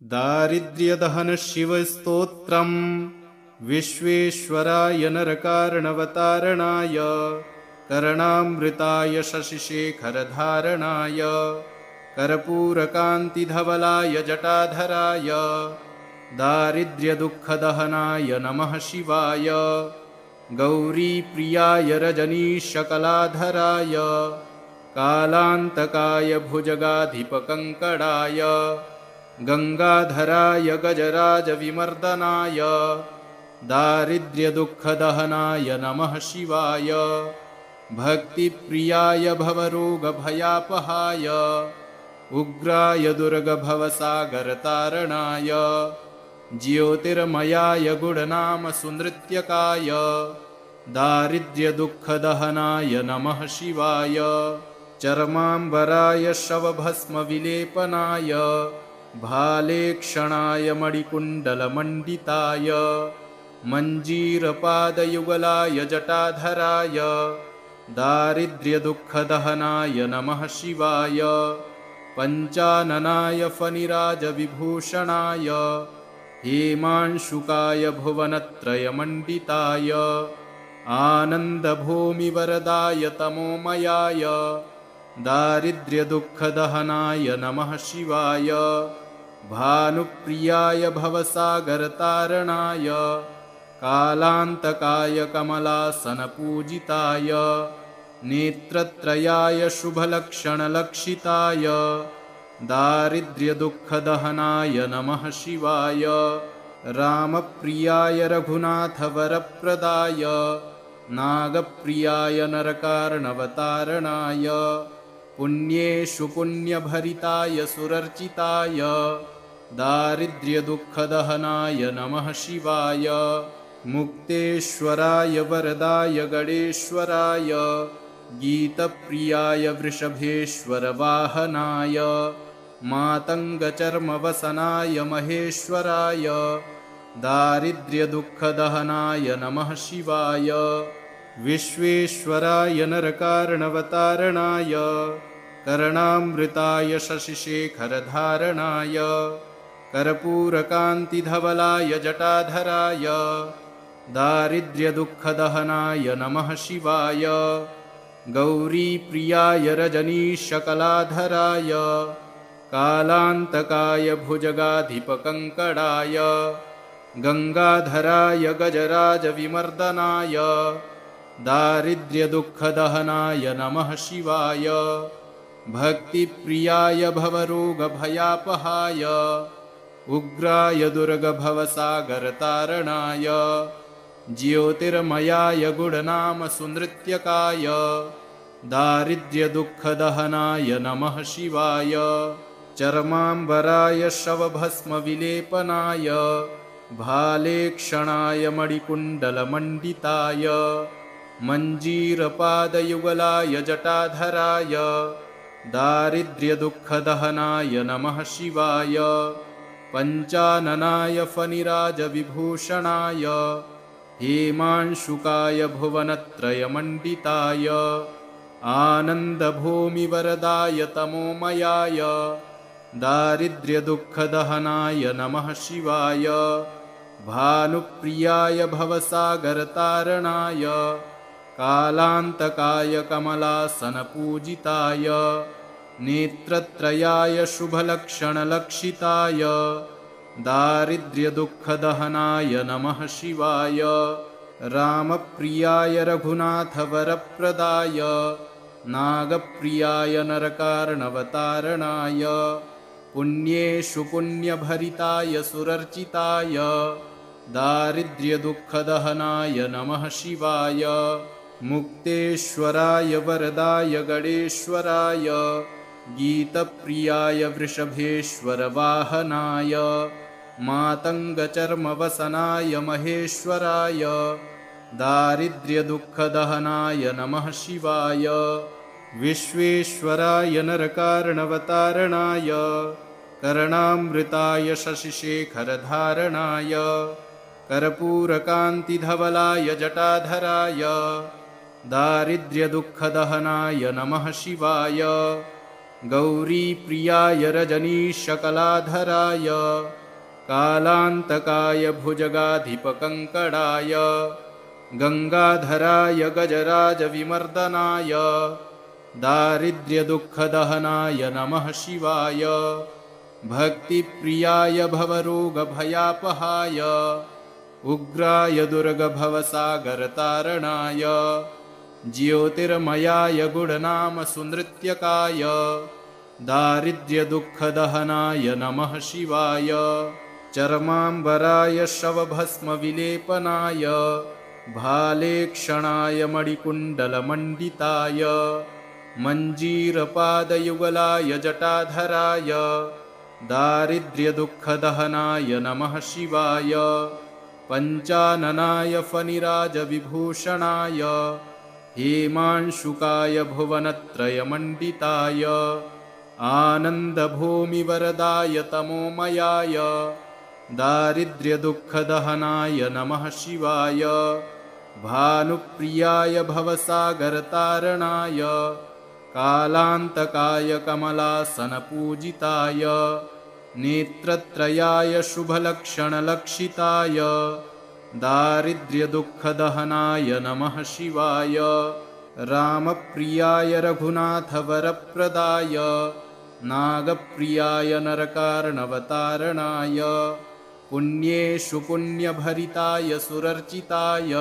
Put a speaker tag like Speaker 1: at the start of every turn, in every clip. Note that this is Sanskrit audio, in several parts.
Speaker 1: दारिद्र्यदहन शिवस्तोत्रम् विश्वेश्वराय नरकार्णवतारणाय कर्णामृताय शशिशेखरधारणाय कर्पूरकान्तिधवलाय जटाधराय दारिद्र्यदुःखदहनाय नमः शिवाय गौरीप्रियाय रजनीशकलाधराय कालान्तकाय भुजगाधिपकङ्कणाय गंगाधराय गजराजविमर्दनाय दारिद्र्यदुःखदहनाय नमः शिवाय भक्तिप्रियाय भवरोगभयापहाय उग्राय दुर्गभवसागरतारणाय ज्योतिर्मयाय गुणनामसुनृत्यकाय दारिद्र्यदुःखदहनाय नमः शिवाय चर्माम्बराय शवभस्मविलेपनाय भालेक्षणाय मणिकुण्डलमण्डिताय मञ्जीरपादयुगलाय जटाधराय दारिद्र्यदुःखदहनाय नमः शिवाय पञ्चाननाय फणिराजविभूषणाय हेमांशुकाय भुवनत्रयमण्डिताय आनन्दभूमिवरदाय तमोमयाय दारिद्र्यदुःखदहनाय नमः शिवाय भानुप्रियाय भवसागरतारणाय कालान्तकाय कमलासनपूजिताय नेत्रत्रयाय शुभलक्षणलक्षिताय दारिद्र्यदुःखदहनाय नमः शिवाय रामप्रियाय रघुनाथवरप्रदाय नागप्रियाय नरकार्णवतारणाय पुण्येषु पुण्यभरिताय सुरर्चिताय दारिद्र्यदुःखदहनाय नमः शिवाय मुक्तेश्वराय वरदाय गणेश्वराय गीतप्रियाय वृषभेश्वरवाहनाय मातङ्गचर्मवसनाय महेश्वराय दारिद्र्यदुःखदहनाय नमः शिवाय विश्वेश्वराय नरकार्णवतारणाय कर्णामृताय शशिशेखरधारणाय कर्पूरकान्तिधवलाय जटाधराय दारिद्र्यदुःखदहनाय नमः शिवाय गौरीप्रियाय रजनीशकलाधराय कालान्तकाय भुजगाधिपकङ्कणाय गंगाधराय गजराजविमर्दनाय दारिद्र्यदुःखदहनाय नमः शिवाय भक्तिप्रियाय भवरोगभयापहाय उग्राय दुर्गभवसागरतारणाय ज्योतिर्मयाय गुणनामसुनृत्यकाय दारिद्र्यदुःखदहनाय नमः शिवाय चर्माम्बराय शवभस्मविलेपनाय भालेक्षणाय मणिकुण्डलमण्डिताय मञ्जीरपादयुगलाय जटाधराय दारिद्र्यदुःखदहनाय नमः शिवाय पञ्चाननाय फणिराजविभूषणाय हेमांशुकाय भुवनत्रयमण्डिताय आनन्दभूमिवरदाय तमोमयाय दारिद्र्यदुःखदहनाय नमः शिवाय भानुप्रियाय भवसागरतारणाय कालान्तकाय कमलासनपूजिताय नेत्रत्रयाय शुभलक्षणलक्षिताय दारिद्र्यदुःखदहनाय नमः शिवाय रामप्रियाय रघुनाथवरप्रदाय नागप्रियाय नरकार्णवतारणाय पुण्येषु पुण्यभरिताय सुरर्चिताय दारिद्र्यदुःखदहनाय नमः शिवाय मुक्तेश्वराय वरदाय गणेश्वराय गीतप्रियाय वृषभेश्वरवाहनाय मातङ्गचर्मवसनाय महेश्वराय दारिद्र्यदुःखदहनाय नमः शिवाय विश्वेश्वराय नरकार्णवतारणाय कर्णामृताय शशिशेखरधारणाय कर्पूरकान्तिधवलाय जटाधराय दारिद्र्यदुःखदहनाय नमः शिवाय गौरीप्रियाय रजनीशकलाधराय कालान्तकाय भुजगाधिपकङ्कणाय गङ्गाधराय गजराजविमर्दनाय दारिद्र्यदुःखदहनाय नमः शिवाय भक्तिप्रियाय भवरोगभयापहाय उग्राय दुर्गभवसागरतारणाय ज्योतिर्मयाय गुणनामसुनृत्यकाय दारिद्र्यदुःखदहनाय नमः शिवाय चर्माम्बराय शवभस्मविलेपनाय भालेक्षणाय मणिकुण्डलमण्डिताय मञ्जीरपादयुगलाय जटाधराय दारिद्र्यदुःखदहनाय नमः शिवाय पञ्चाननाय फणिराजविभूषणाय हेमांशुकाय भुवनत्रयमण्डिताय आनन्दभूमिवरदाय तमोमयाय दारिद्र्यदुःखदहनाय नमः शिवाय भानुप्रियाय भवसागरतारणाय कालान्तकाय कमलासनपूजिताय नेत्रत्रयाय शुभलक्षणलक्षिताय दारिद्र्यदुःखदहनाय नमः शिवाय रामप्रियाय रघुनाथवरप्रदाय नागप्रियाय नरकार्णवतारणाय पुण्येषु पुण्यभरिताय सुरर्चिताय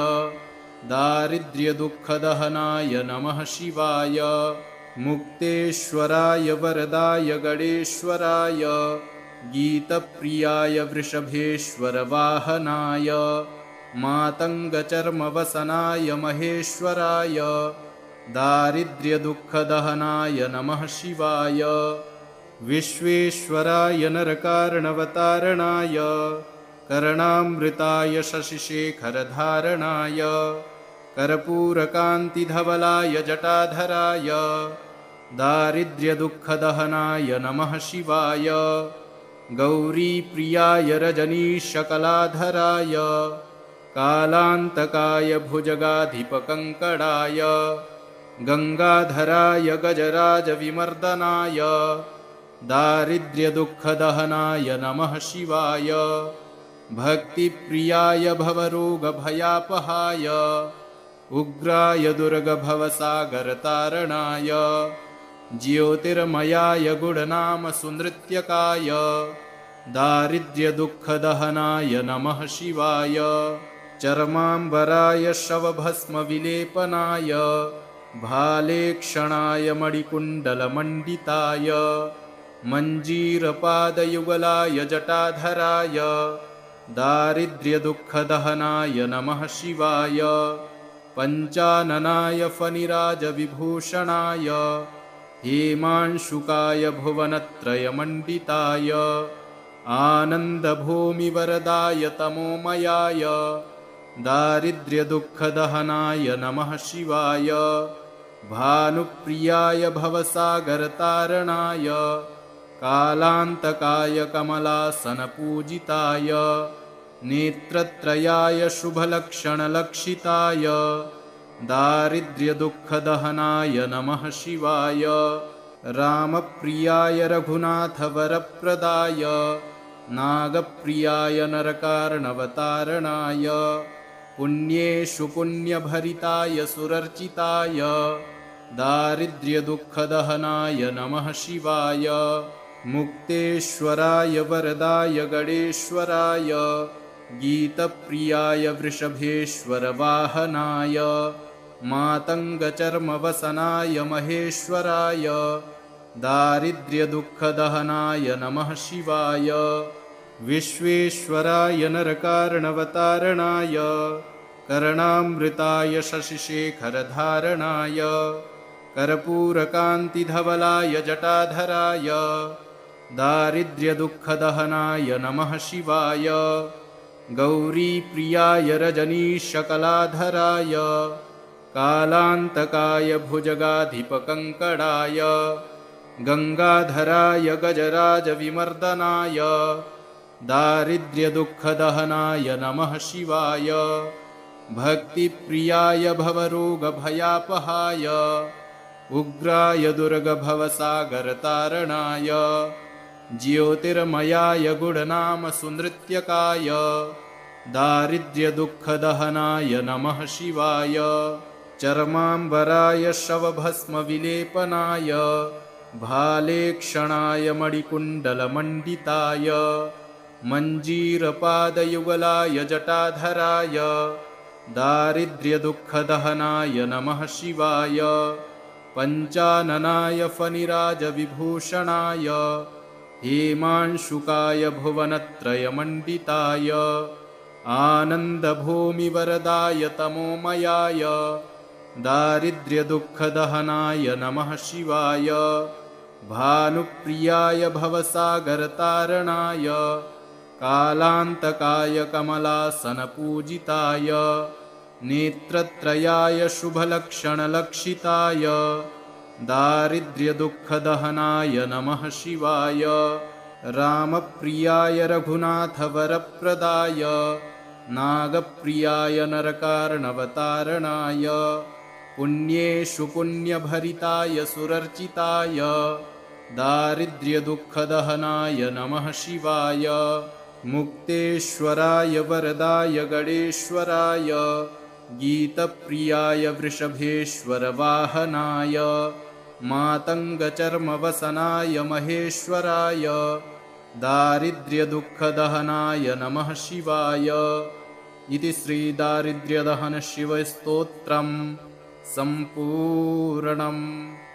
Speaker 1: दारिद्र्यदुःखदहनाय नमः शिवाय मुक्तेश्वराय वरदाय गणेश्वराय गीतप्रियाय वृषभेश्वरवाहनाय मातङ्गचर्मवसनाय महेश्वराय दारिद्र्यदुःखदहनाय नमः शिवाय विश्वेश्वराय नरकार्णवतारणाय कर्णामृताय शशिशेखरधारणाय कर्पूरकान्तिधवलाय जटाधराय दारिद्र्यदुःखदहनाय नमः शिवाय गौरीप्रियाय रजनीशकलाधराय कालान्तकाय भुजगाधिपकङ्कणाय गङ्गाधराय गजराजविमर्दनाय दारिद्र्यदुःखदहनाय नमः शिवाय भक्तिप्रियाय भवरोगभयापहाय उग्राय दुर्गभवसागरतारणाय ज्योतिर्मयाय गुणनामसुनृत्यकाय दारिद्र्यदुःखदहनाय नमः शिवाय चर्माम्बराय शवभस्मविलेपनाय भालेक्षणाय मणिकुण्डलमण्डिताय मञ्जीरपादयुगलाय जटाधराय दारिद्र्यदुःखदहनाय नमः शिवाय पञ्चाननाय फणिराजविभूषणाय हेमांशुकाय भुवनत्रयमण्डिताय आनन्दभूमिवरदाय तमोमयाय दारिद्र्यदुःखदहनाय नमः शिवाय भानुप्रियाय भवसागरतारणाय कालान्तकाय कमलासनपूजिताय नेत्रत्रयाय शुभलक्षणलक्षिताय दारिद्र्यदुःखदहनाय नमः शिवाय रामप्रियाय रघुनाथवरप्रदाय नागप्रियाय नरकार्णवतारणाय पुण्येषु पुण्यभरिताय सुरर्चिताय दारिद्र्यदुःखदहनाय नमः शिवाय मुक्तेश्वराय वरदाय गणेश्वराय गीतप्रियाय वृषभेश्वरवाहनाय मातङ्गचर्मवसनाय महेश्वराय दारिद्र्यदुःखदहनाय नमः शिवाय विश्वेश्वराय नरकार्णवतारणाय कर्णामृताय शशिशेखरधारणाय कर्पूरकान्तिधवलाय जटाधराय दारिद्र्यदुःखदहनाय नमः शिवाय गौरीप्रियाय रजनीशकलाधराय कालान्तकाय भुजगाधिपकङ्कणाय गङ्गाधराय गजराजविमर्दनाय दारिद्र्यदुःखदहनाय नमः शिवाय भक्तिप्रियाय भवरोगभयापहाय उग्राय दुर्गभवसागरतारणाय ज्योतिर्मयाय गुणनाम सुनृत्यकाय दारिद्र्यदुःखदहनाय नमः शिवाय चर्माम्बराय शवभस्मविलेपनाय भालेक्षणाय मणिकुण्डलमण्डिताय मञ्जीरपादयुगलाय जटाधराय दारिद्र्यदुःखदहनाय नमः शिवाय पञ्चाननाय फणिराजविभूषणाय हेमांशुकाय भुवनत्रयमण्डिताय आनन्दभूमिवरदाय तमोमयाय दारिद्र्यदुःखदहनाय नमः शिवाय भानुप्रियाय भवसागरतारणाय कालान्तकाय कमलासनपूजिताय नेत्रत्रयाय शुभलक्षणलक्षिताय दारिद्र्यदुःखदहनाय नमः शिवाय रामप्रियाय रघुनाथवरप्रदाय नागप्रियाय नरकार्णवतारणाय पुण्येषु पुण्यभरिताय सुरर्चिताय दारिद्र्यदुःखदहनाय नमः शिवाय मुक्तेश्वराय वरदाय गणेश्वराय गीतप्रियाय वृषभेश्वरवाहनाय मातङ्गचर्मवसनाय महेश्वराय दारिद्र्यदुःखदहनाय नमः शिवाय इति श्रीदारिद्र्यदहनशिवस्तोत्रम् सम्पूर्णम्।